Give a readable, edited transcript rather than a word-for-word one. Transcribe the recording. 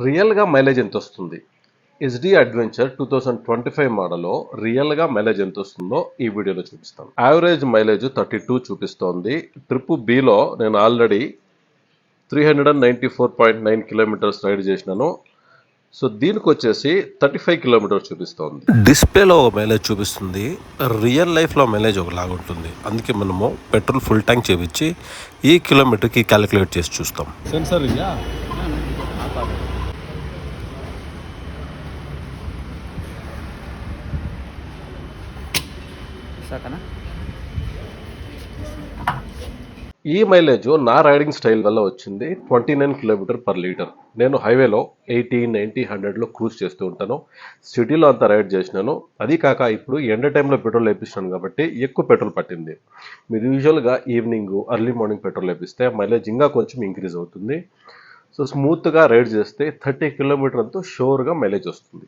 రియల్గా మైలేజ్ ఎంత వస్తుంది? ఎస్డి అడ్వెంచర్ 2025 మోడల్లో రియల్గా మైలేజ్ ఎంత వస్తుందో ఈ వీడియోలో చూపిస్తాను. యావరేజ్ మైలేజ్ 32 చూపిస్తోంది. ట్రిప్ బిలో నేను ఆల్రెడీ 394.9 కిలోమీటర్స్ రైడ్ చేసినాను. సో దీనికి వచ్చేసి 35 కిలోమీటర్స్ చూపిస్తోంది. డిస్ప్లేలో మైలేజ్ చూపిస్తుంది, రియల్ లైఫ్లో మైలేజ్ ఒకలాగా ఉంటుంది. అందుకే మనము పెట్రోల్ ఫుల్ ట్యాంక్ చేపించి ఈ కిలోమీటర్కి క్యాలిక్యులేట్ చేసి చూస్తాం. సెన్సర్ ఇదా ఈ మైలేజ్ నా రైడింగ్ స్టైల్ వల్ల వచ్చింది 29 కిలోమీటర్ పర్ లీటర్. నేను హైవేలో 80, 90, 100లో క్రూజ్ చేస్తూ ఉంటాను. సిటీలో అంతా రైడ్ చేసినాను. అది కాక ఇప్పుడు ఎండ టైంలో పెట్రోల్ వేపిస్తున్నాను కాబట్టి ఎక్కువ పెట్రోల్ పట్టింది. మీరు యూజువల్గా ఈవినింగ్ ఎర్లీ మార్నింగ్ పెట్రోల్ వేపిస్తే మైలేజ్ ఇంకా కొంచెం ఇంక్రీజ్ అవుతుంది. సో స్మూత్గా రైడ్ చేస్తే 30 కిలోమీటర్ అంతా షూర్గా మైలేజ్ వస్తుంది.